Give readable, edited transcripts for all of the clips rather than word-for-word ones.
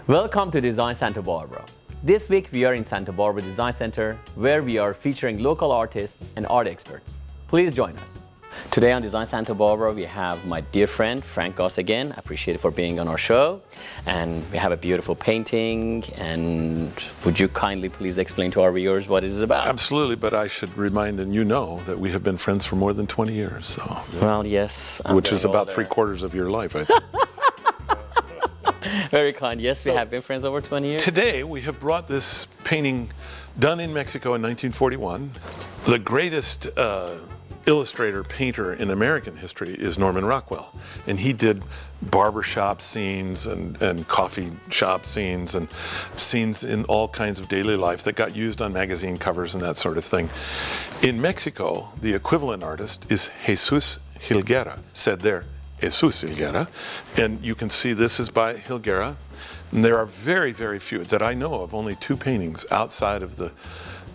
Welcome to Design Santa Barbara. This week we are in Santa Barbara Design Center, where we are featuring local artists and art experts. Please join us. Today on Design Santa Barbara, we have my dear friend, Frank Goss again. I appreciate it for being on our show. And we have a beautiful painting. And would you kindly please explain to our viewers what it is about? Absolutely, but I should remind and you know that we have been friends for more than 20 years. So. Well, yes. Which is about 3/4 of your life, I think. Very kind. Yes, we have been friends over 20 years. Today, we have brought this painting done in Mexico in 1941. The greatest illustrator, painter in American history is Norman Rockwell. And he did barbershop scenes and coffee shop scenes and scenes in all kinds of daily life that got used on magazine covers and that sort of thing. In Mexico, the equivalent artist is Jesus Helguerra, said there. Jesus Helguerra, and you can see this is by Helguerra. And there are very, very few that I know of, only 2 paintings outside of the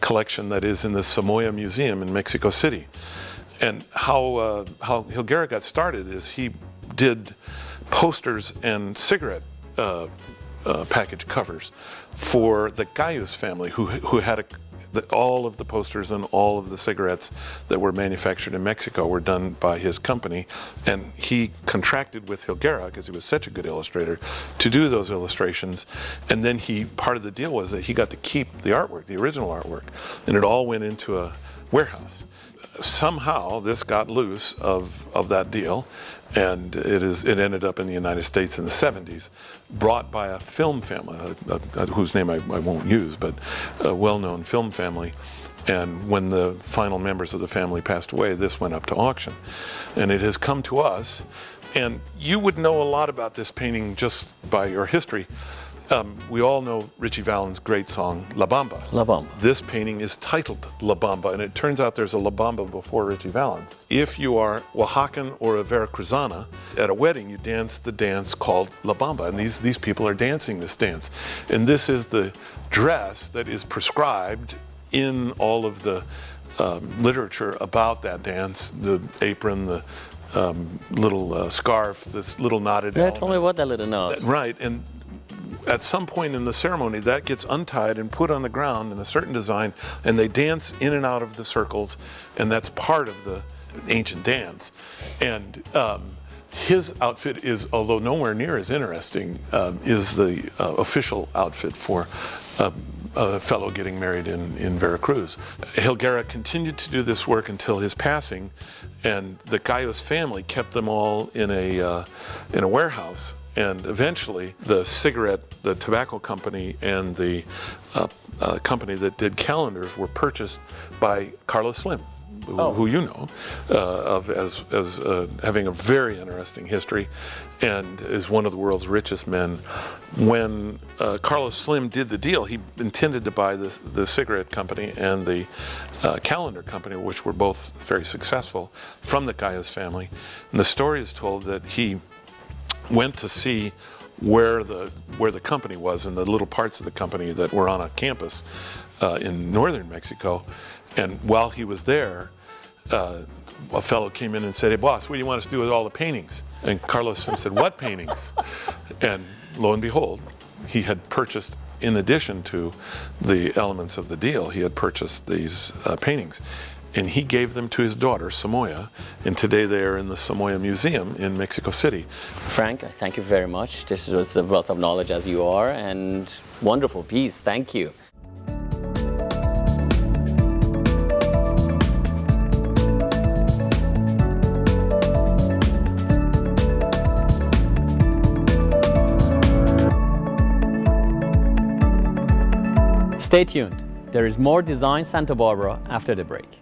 collection that is in the Samoya Museum in Mexico City. And how Helguerra got started is he did posters and cigarette package covers for the Gallus family, who had all of the posters and all of the cigarettes that were manufactured in Mexico were done by his company, and he contracted with Helguerra, because he was such a good illustrator, to do those illustrations. And then part of the deal was that he got to keep the artwork, the original artwork, and it all went into a warehouse. Somehow this got loose of that deal, and it ended up in the United States in the 70s, brought by a film family, whose name I won't use, but a well-known film family. And when the final members of the family passed away, this went up to auction. And it has come to us, and you would know a lot about this painting just by your history. We all know Ritchie Valens' great song, La Bamba. La Bamba. This painting is titled La Bamba, and it turns out there's a La Bamba before Ritchie Valens. If you are Oaxacan or a Veracruzana, at a wedding you dance the dance called La Bamba, and these people are dancing this dance. And this is the dress that is prescribed in all of the literature about that dance, the apron, the little scarf, this little knotted element. Tell me what that little knot. Right, and at some point in the ceremony, that gets untied and put on the ground in a certain design, and they dance in and out of the circles, and that's part of the ancient dance. And his outfit is, although nowhere near as interesting, is the official outfit for a fellow getting married in Veracruz. Helguerra continued to do this work until his passing, and the Gallus family kept them all in a warehouse. And eventually, the tobacco company and the company that did calendars were purchased by Carlos Slim, who you know as having a very interesting history, and is one of the world's richest men. When Carlos Slim did the deal, he intended to buy the cigarette company and the calendar company, which were both very successful, from the Gallus family. And the story is told that he went to see where the company was and the little parts of the company that were on a campus in northern Mexico. And while he was there, a fellow came in and said, "Hey boss, what do you want us to do with all the paintings?" And Carlos Slim said, "What paintings?" And lo and behold, he had purchased, in addition to the elements of the deal, he had purchased these paintings. And he gave them to his daughter, Samoya, and today they are in the Samoya Museum in Mexico City. Frank, thank you very much. This was a wealth of knowledge as you are, and wonderful piece. Thank you. Stay tuned. There is more Design Santa Barbara after the break.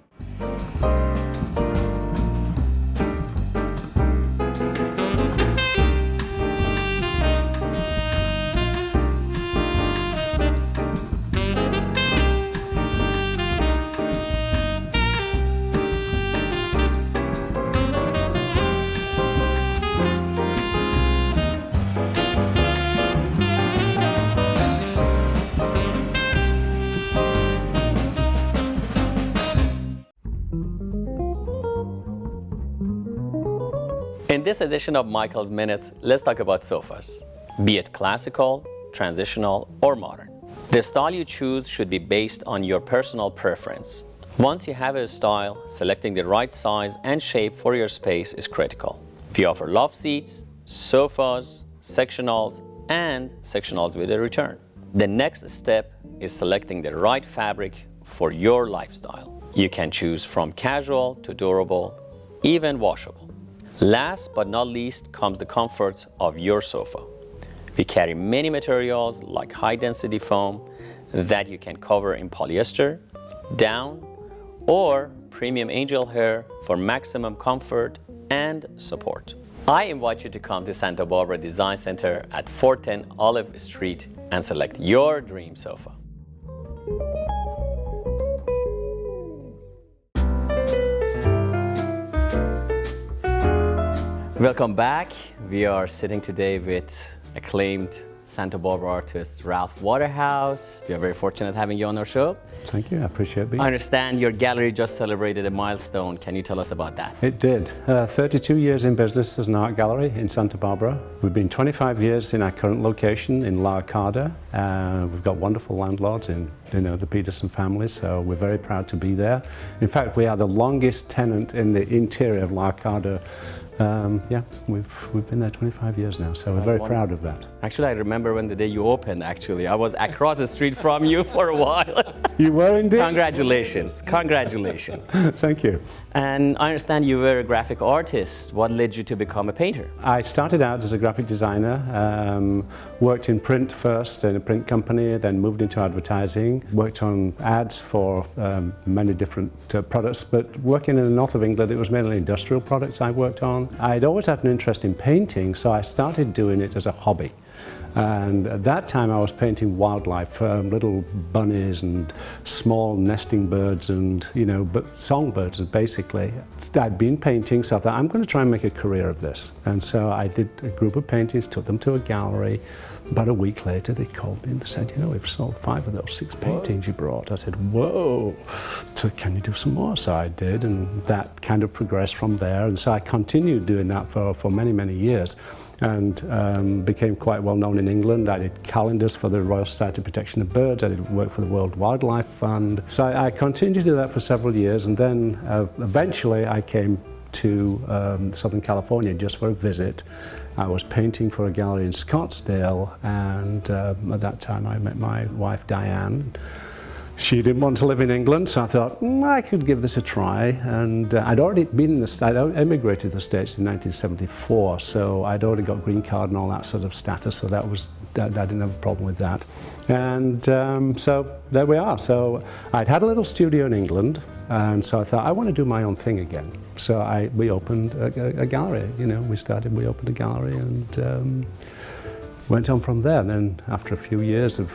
In this edition of Michael's Minutes, let's talk about sofas. Be it classical, transitional, or modern. The style you choose should be based on your personal preference. Once you have a style, selecting the right size and shape for your space is critical. We offer love seats, sofas, sectionals, and sectionals with a return. The next step is selecting the right fabric for your lifestyle. You can choose from casual to durable, even washable. Last but not least comes the comfort of your sofa. We carry many materials like high-density foam that you can cover in polyester, down, or premium angel hair for maximum comfort and support. I invite you to come to Santa Barbara Design Center at 410 Olive Street and select your dream sofa. Welcome back. We are sitting today with acclaimed Santa Barbara artist Ralph Waterhouse. We are very fortunate having you on our show. Thank you, I appreciate being I here. understand your gallery just celebrated a milestone. Can you tell us about that? It did. 32 years in business as an art gallery in Santa Barbara. We've been 25 years in our current location in La Arcada. We've got wonderful landlords in the Peterson family, so we're very proud to be there. In fact, we are the longest tenant in the interior of La Arcada. We've been there 25 years now, so we're very proud of that. Actually, I remember when the day you opened, actually. I was across the street from you for a while. You were indeed? Congratulations. Congratulations. Thank you. And I understand you were a graphic artist. What led you to become a painter? I started out as a graphic designer, worked in print first in a print company, then moved into advertising, worked on ads for many different products, but working in the north of England, it was mainly industrial products I worked on. I'd always had an interest in painting, so I started doing it as a hobby. And at that time I was painting wildlife, little bunnies and small nesting birds and, but songbirds basically. I'd been painting, so I thought I'm going to try and make a career of this. And so I did a group of paintings, took them to a gallery. About a week later they called me and said, we've sold 5 of those 6 paintings you brought. I said, whoa, so can you do some more? So I did, and that kind of progressed from there. And so I continued doing that for many, many years. And became quite well known in England. I did calendars for the Royal Society of Protection of Birds. I did work for the World Wildlife Fund. So I continued to do that for several years, and then eventually I came to Southern California just for a visit. I was painting for a gallery in Scottsdale, and at that time I met my wife Diane. She didn't want to live in England, so I thought I could give this a try. And I'd already been in the States. I emigrated to the States in 1974, so I'd already got green card and all that sort of status. So I didn't have a problem with that. And so there we are. So I'd had a little studio in England, and so I thought I want to do my own thing again. So we opened a gallery. We opened a gallery and went on from there. And then after a few years of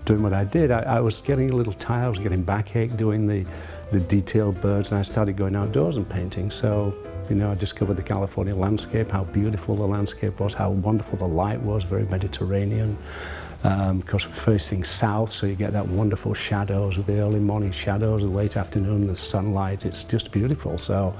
doing what I did, I was getting a little tired. I was getting backache doing the detailed birds, and I started going outdoors and painting. So, I discovered the California landscape, how beautiful the landscape was, how wonderful the light was, very Mediterranean. Of course, we're facing south, so you get that wonderful shadows with the early morning shadows, the late afternoon, the sunlight. It's just beautiful. So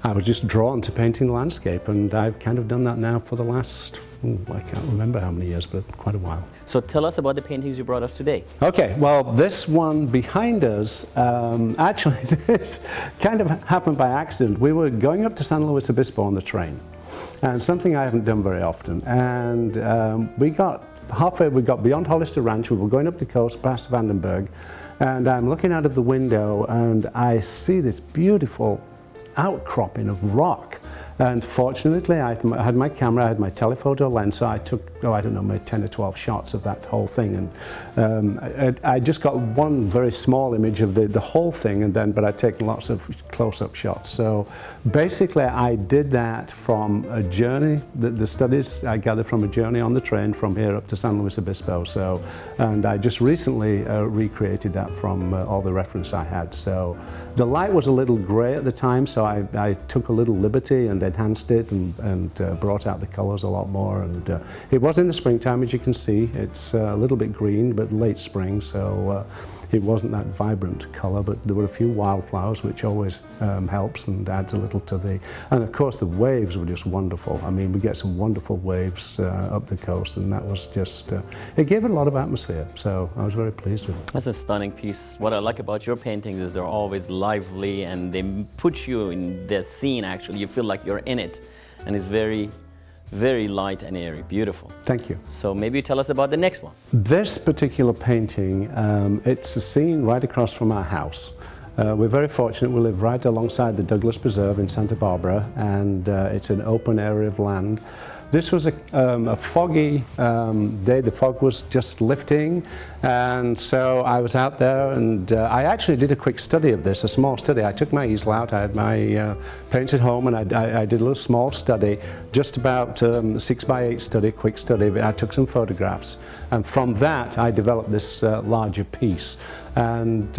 I was just drawn to painting the landscape, and I've kind of done that now for the last, I can't remember how many years, but quite a while. So tell us about the paintings you brought us today. Okay, well, this one behind us, actually this kind of happened by accident. We were going up to San Luis Obispo on the train, and something I haven't done very often. And we got halfway, we got beyond Hollister Ranch, we were going up the coast past Vandenberg, and I'm looking out of the window and I see this beautiful outcropping of rock. And fortunately, I had my camera, I had my telephoto lens, so I took, I don't know, maybe 10 or 12 shots of that whole thing. And I just got one very small image of the whole thing, but I'd taken lots of close-up shots. So basically, I did that from a journey, the studies I gathered from a journey on the train from here up to San Luis Obispo. So, and I just recently recreated that from all the reference I had. So the light was a little gray at the time, so I took a little liberty and enhanced it and brought out the colors a lot more. And it was in the springtime, as you can see. It's a little bit green, but late spring, so It wasn't that vibrant colour, but there were a few wildflowers, which always helps and adds a little to the... And of course the waves were just wonderful. I mean, we get some wonderful waves up the coast, and that was just... it gave it a lot of atmosphere, so I was very pleased with it. That's a stunning piece. What I like about your paintings is they're always lively, and they put you in the scene, actually. You feel like you're in it, and it's very, very light and airy. Beautiful. Thank you. So maybe you tell us about the next one. This particular painting, it's a scene right across from our house. We're very fortunate. We live right alongside the Douglas Preserve in Santa Barbara, and it's an open area of land. This was a foggy day. The fog was just lifting, and so I was out there, and I actually did a quick study of this, a small study. I took my easel out, I had my paints at home, and I did a little small study, just about 6x8 study, quick study. I took some photographs, and from that I developed this larger piece. And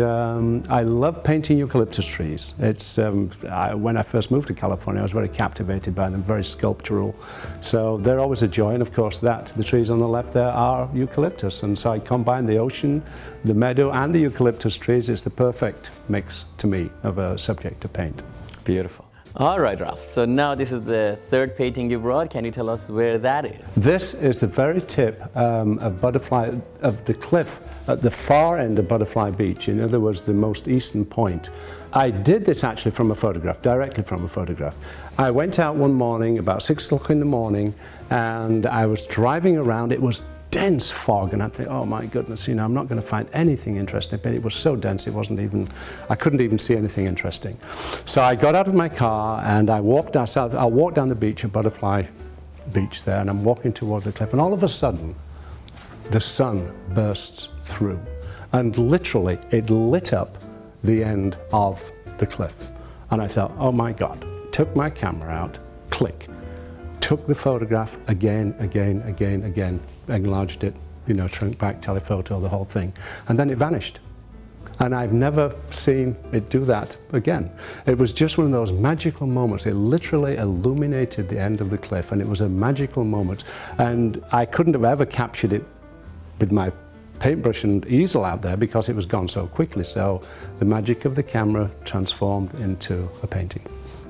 I love painting eucalyptus trees. It's when I first moved to California, I was very captivated by them, very sculptural. So they're always a joy, and of course the trees on the left there are eucalyptus. And so I combine the ocean, the meadow, and the eucalyptus trees. It's the perfect mix to me of a subject to paint. Beautiful. All right, Ralph. So now this is the third painting you brought. Can you tell us where that is? This is the very tip of the cliff at the far end of Butterfly Beach. In other words, the most eastern point. I did this actually from a photograph, directly from a photograph. I went out one morning about 6 o'clock in the morning, and I was driving around. It was dense fog, and I think, oh my goodness, you know, I'm not going to find anything interesting. But it was so dense, it wasn't even, I couldn't even see anything interesting. So I got out of my car and I walked down the beach at Butterfly Beach there, and I'm walking toward the cliff, and all of a sudden the sun bursts through, and literally it lit up the end of the cliff. And I thought, oh my God, took my camera out, click, took the photograph again, enlarged it, you know, shrunk back, telephoto, the whole thing, and then it vanished. And I've never seen it do that again. It was just one of those magical moments. It literally illuminated the end of the cliff, and it was a magical moment. And I couldn't have ever captured it with my paintbrush and easel out there because it was gone so quickly. So the magic of the camera transformed into a painting.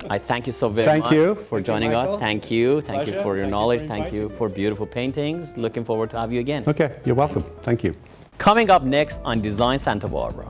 I thank you so very much for joining us. Thank you. Thank you for your knowledge. Thank you for beautiful paintings. Looking forward to have you again. Okay, you're welcome. Thank you. Coming up next on Design Santa Barbara.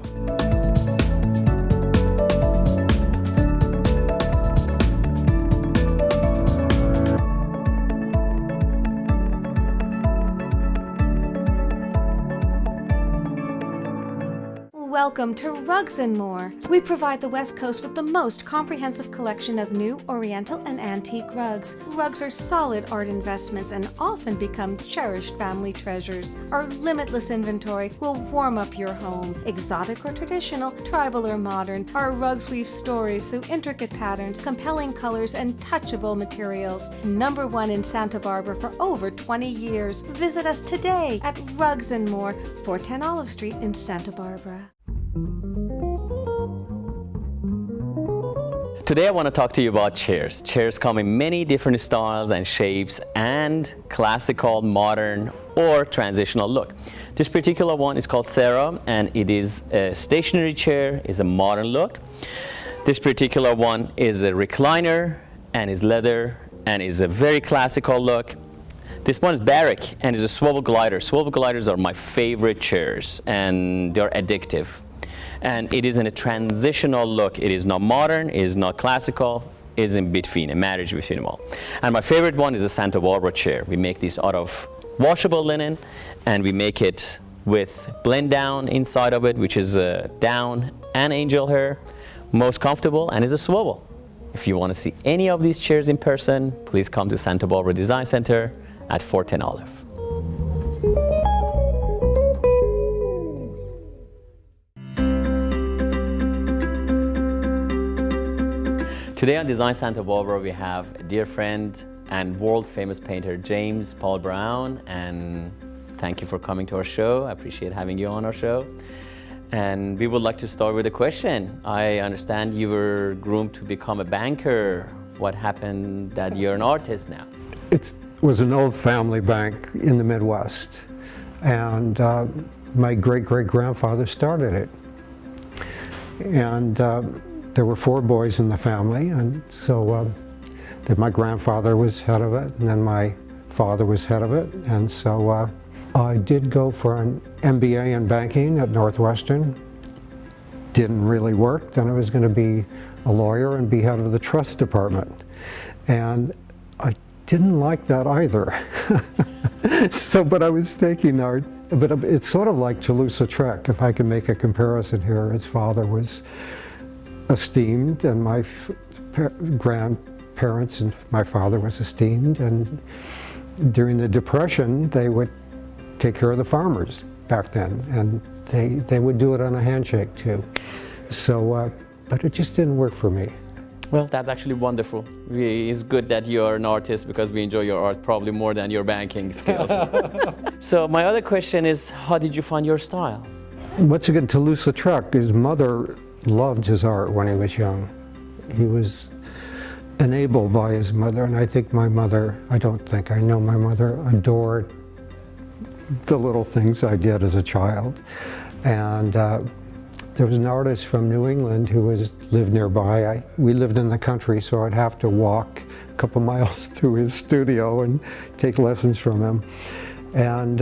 Welcome to Rugs & More. We provide the West Coast with the most comprehensive collection of new Oriental and antique rugs. Rugs are solid art investments and often become cherished family treasures. Our limitless inventory will warm up your home. Exotic or traditional, tribal or modern, our rugs weave stories through intricate patterns, compelling colors, and touchable materials. #1 in Santa Barbara for over 20 years. Visit us today at Rugs & More, 410 Olive Street in Santa Barbara. Today I want to talk to you about chairs. Chairs come in many different styles and shapes, and classical, modern, or transitional look. This particular one is called Sarah, and it is a stationary chair, is a modern look. This particular one is a recliner and is leather and is a very classical look. This one is Barrack and is a swivel glider. Swivel gliders are my favorite chairs, and they're addictive. And it is in a transitional look. It is not modern, it is not classical, it is in between, a marriage between them all. And my favorite one is the Santa Barbara chair. We make these out of washable linen, and we make it with blend down inside of it, which is down and angel hair, most comfortable, and is a swivel. If you want to see any of these chairs in person, please come to Santa Barbara Design Center at 410 Olive. Today on Design Santa Barbara, we have a dear friend and world-famous painter, James Paul Brown, and thank you for coming to our show. I appreciate having you on our show. And we would like to start with a question. I understand you were groomed to become a banker. What happened that you're an artist now? It was an old family bank in the Midwest, and my great-great-grandfather started it. And there were 4 boys in the family, and so that my grandfather was head of it, and then my father was head of it. And so I did go for an MBA in banking at Northwestern. Didn't really work. Then I was going to be a lawyer and be head of the trust department. And I didn't like that either. But I was taking art. But it's sort of like Toulouse-Lautrec, if I can make a comparison here. His father was esteemed, and my grandparents and my father was esteemed. And during the Depression, they would take care of the farmers back then, and they would do it on a handshake too. So, but it just didn't work for me. Well, that's actually wonderful. It's good that you're an artist because we enjoy your art probably more than your banking skills. So my other question is, how did you find your style? Once again, Toulouse-Lautrec, his mother loved his art when he was young. He was enabled by his mother, and I think my mother, I know my mother adored the little things I did as a child. And there was an artist from New England who lived nearby. We lived in the country, so I'd have to walk a couple miles to his studio and take lessons from him. And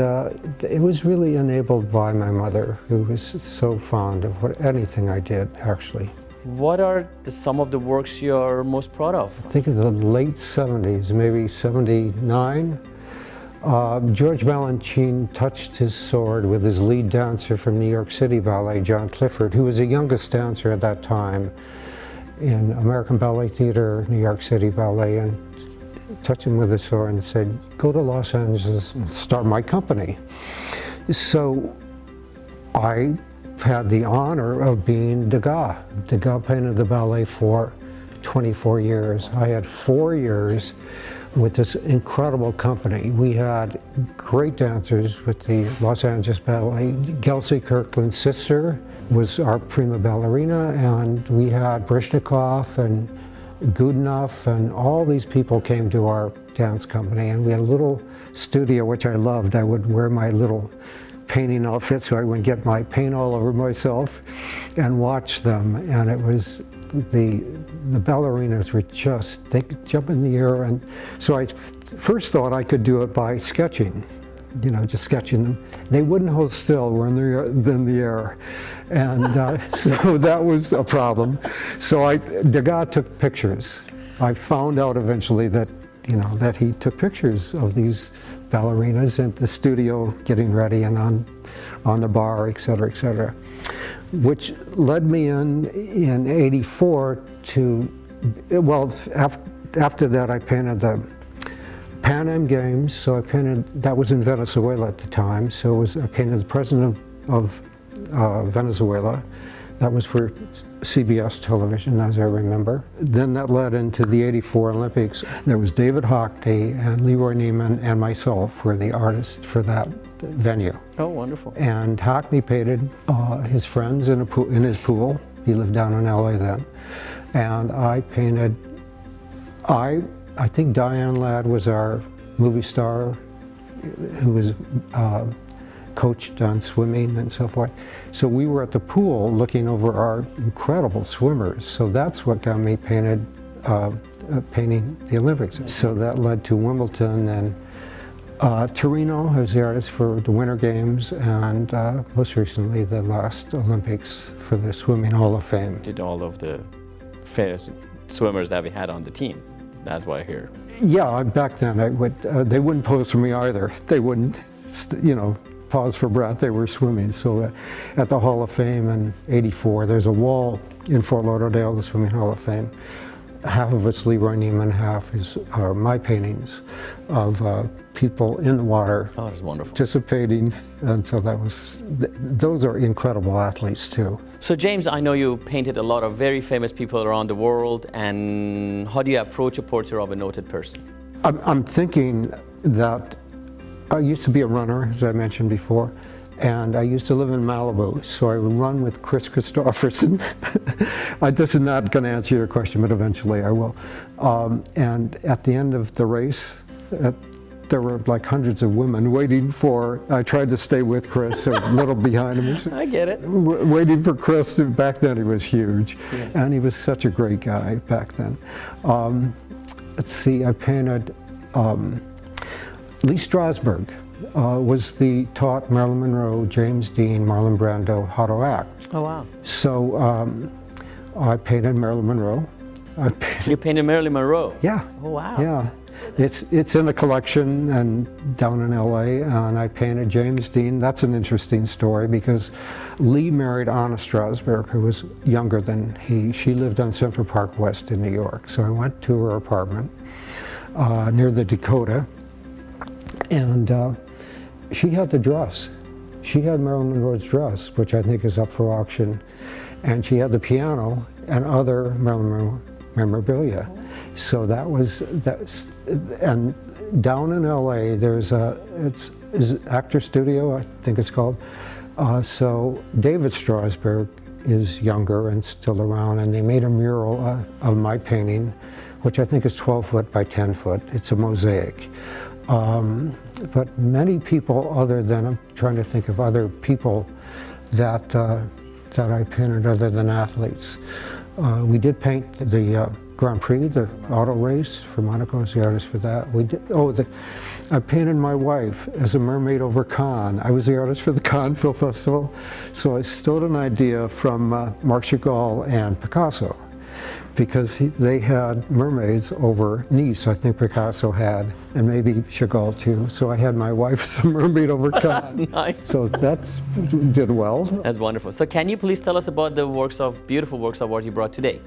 it was really enabled by my mother, who was so fond of anything I did, actually. What are some of the works you're most proud of? I think in the late 70s, maybe 79. George Balanchine touched his sword with his lead dancer from New York City Ballet, John Clifford, who was the youngest dancer at that time in American Ballet Theater, New York City Ballet, and touched him with his sword and said, "Go to Los Angeles and start my company." So I had the honor of being Degas. Degas painted the ballet for 24 years. I had 4 years with this incredible company. We had great dancers with the Los Angeles Ballet. Kelsey Kirkland's sister was our prima ballerina, and we had Brishnikov and Goodenough, and all these people came to our dance company, and we had a little studio, which I loved. I would wear my little painting outfit so I wouldn't get my paint all over myself and watch them, and it was the ballerinas were just, they could jump in the air. And so I first thought I could do it by sketching, just sketching them. They wouldn't hold still when they're in the air. And so that was a problem. So Degas took pictures. I found out eventually that, that he took pictures of these ballerinas at the studio getting ready and on the bar, et cetera, which led me in '84 to, well, after that I painted the Pan Am Games. So I painted, that was in Venezuela at the time, so I painted the president of Venezuela. That was for CBS television, as I remember. Then that led into the '84 Olympics. There was David Hockney and Leroy Neiman and myself were the artists for that venue. Oh, wonderful. And Hockney painted his friends in his pool. He lived down in LA then. And I painted, I think Diane Ladd was our movie star who was coached on swimming and so forth. So we were at the pool looking over our incredible swimmers. So that's what got me painting the Olympics. So that led to Wimbledon and Torino as the artist for the Winter Games, and most recently the last Olympics for the Swimming Hall of Fame. Did all of the swimmers that we had on the team. That's why I hear. Yeah, back then they wouldn't pose for me either. They wouldn't, pause for breath. They were swimming. So at the Hall of Fame in '84, there's a wall in Fort Lauderdale, the Swimming Hall of Fame. Half of it's Leroy Neiman, half are my paintings of people in the water. Oh, that's wonderful. Participating, and so those are incredible athletes too. So James, I know you painted a lot of very famous people around the world, and how do you approach a portrait of a noted person? I'm thinking that I used to be a runner, as I mentioned before, and I used to live in Malibu, so I would run with Chris Christopherson. This is not going to answer your question, but eventually I will. And at the end of the race, there were like hundreds of women waiting for, I tried to stay with Chris, a little behind him. I get it. Waiting for Chris. Back then he was huge. Yes. And he was such a great guy back then. Let's see, I painted Lee Strasberg. Taught Marilyn Monroe, James Dean, Marlon Brando how to act. Oh, wow. So I painted Marilyn Monroe. You painted Marilyn Monroe? Yeah. Oh, wow. Yeah. It's in a collection and down in LA, and I painted James Dean. That's an interesting story because Lee married Anna Strasberg, who was younger than he. She lived on Central Park West in New York. So I went to her apartment near the Dakota, and she had the dress. She had Marilyn Monroe's dress, which I think is up for auction, and she had the piano and other Marilyn Monroe memorabilia. So that's, and down in LA, there's it's Actor Studio, I think it's called. So David Strasberg is younger and still around, and they made a mural of my painting, which I think is 12 foot by 10 foot. It's a mosaic. But many people other than, I'm trying to think of other people that I painted other than athletes. We did paint the Grand Prix, the auto race for Monaco. I was the artist for that. We did, I painted my wife as a mermaid over Cannes. I was the artist for the Cannes Film Festival. So I stole an idea from Marc Chagall and Picasso, because they had mermaids over Nice, I think Picasso had, and maybe Chagall too. So I had my wife as a mermaid over Cannes. That's nice. So that did well. That's wonderful. So can you please tell us about the beautiful works of art you brought today?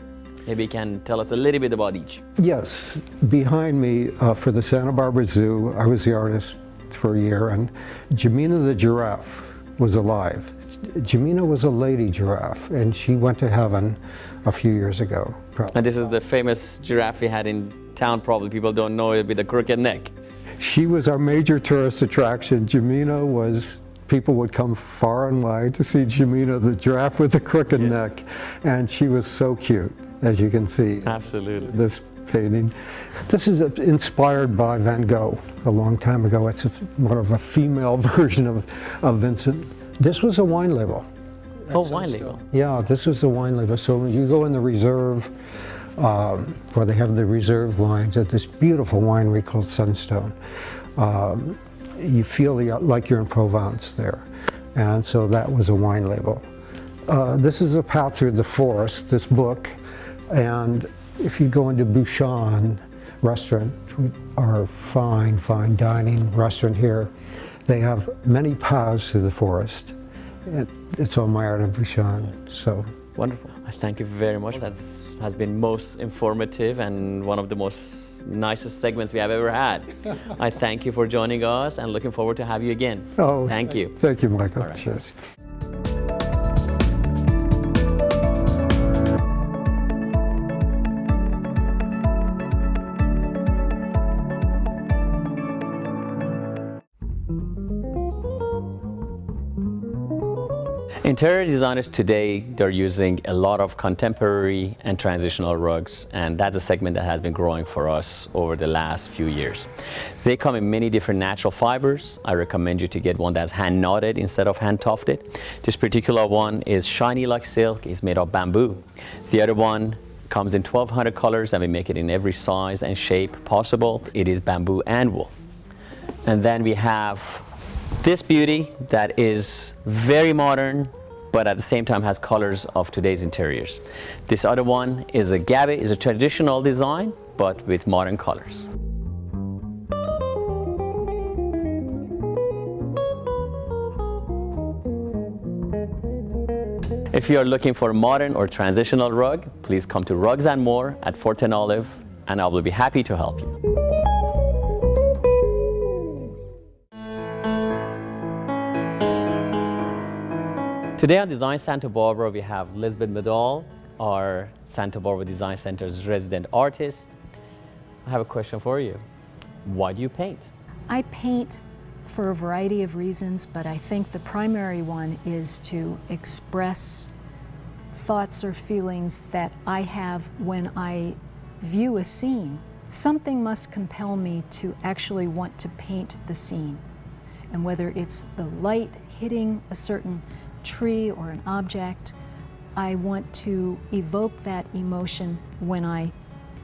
Maybe you can tell us a little bit about each. Yes, behind me for the Santa Barbara Zoo, I was the artist for a year, and Jemina the giraffe was alive. Jemina was a lady giraffe, and she went to heaven a few years ago. Probably. And this is the famous giraffe we had in town, probably. People don't know it with the crooked neck. She was our major tourist attraction. Jemina was, people would come far and wide to see Jemina, the giraffe with the crooked neck. And she was so cute, as you can see. Absolutely. This painting. This is inspired by Van Gogh a long time ago. It's more of a female version of Vincent. This was a wine label. Oh, wine label. Yeah, this was a wine label. So when you go in the reserve, where they have the reserve wines at this beautiful winery called Sunstone, you feel like you're in Provence there. And so that was a wine label. This is a path through the forest, this book. And if you go into Bouchon restaurant, our fine dining restaurant here, they have many paths through the forest. It's on my art of Bouchon, so. Wonderful. I thank you very much. That has been most informative and one of the most nicest segments we have ever had. I thank you for joining us and looking forward to have you again. Oh, thank you. Thank you, Michael. Right. Cheers. Interior designers today, they're using a lot of contemporary and transitional rugs, and that's a segment that has been growing for us over the last few years. They come in many different natural fibers. I recommend you to get one that's hand knotted instead of hand tufted. This particular one is shiny like silk. It's made of bamboo. The other one comes in 1,200 colors, and we make it in every size and shape possible. It is bamboo and wool. And then we have this beauty that is very modern, but at the same time has colors of today's interiors. This other one is a gaby, is a traditional design, but with modern colors. If you are looking for a modern or transitional rug, please come to Rugs and More at 410 Olive, and I will be happy to help you. Today on Design Santa Barbara, we have Lisbeth Medall, our Santa Barbara Design Center's resident artist. I have a question for you. Why do you paint? I paint for a variety of reasons, but I think the primary one is to express thoughts or feelings that I have when I view a scene. something must compel me to actually want to paint the scene. And whether it's the light hitting a certain tree or an object, I want to evoke that emotion when I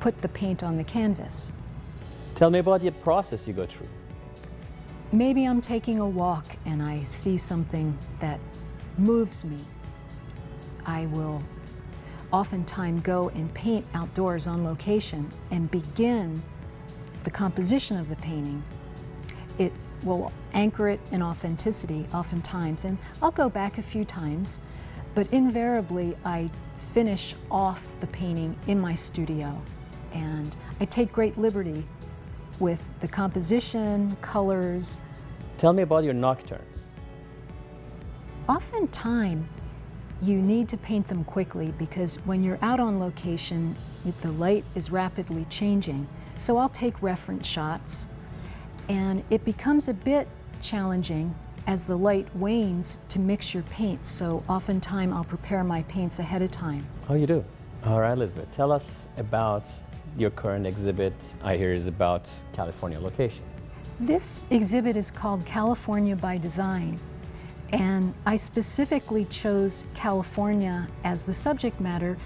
put the paint on the canvas. Tell me about the process you go through. Maybe I'm taking a walk and I see something that moves me. I will oftentimes go and paint outdoors on location and begin the composition of the painting. It will anchor it in authenticity oftentimes, and I'll go back a few times, but invariably I finish off the painting in my studio, and I take great liberty with the composition, colors. Tell me about your nocturnes. Oftentimes, you need to paint them quickly because when you're out on location, the light is rapidly changing. So I'll take reference shots, and it becomes a bit challenging as the light wanes to mix your paints. So oftentimes I'll prepare my paints ahead of time. Oh, you do? All right, Elizabeth, tell us about your current exhibit. I hear is about California locations. This exhibit is called California by Design, and I specifically chose California as the subject matter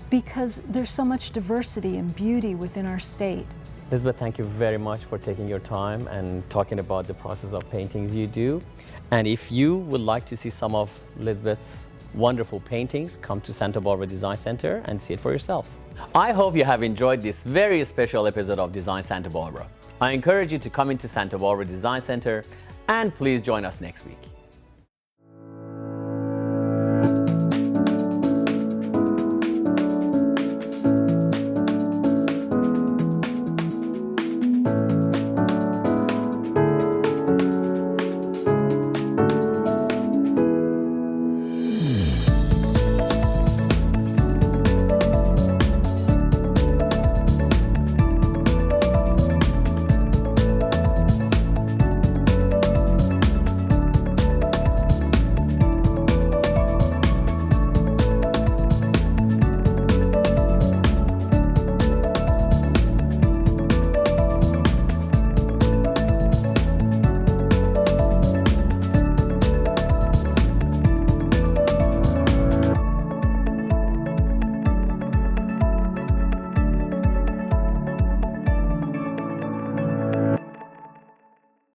because there's so much diversity and beauty within our state. Elizabeth, thank you very much for taking your time and talking about the process of paintings you do. And if you would like to see some of Elizabeth's wonderful paintings, come to Santa Barbara Design Center and see it for yourself. I hope you have enjoyed this very special episode of Design Santa Barbara. I encourage you to come into Santa Barbara Design Center and please join us next week.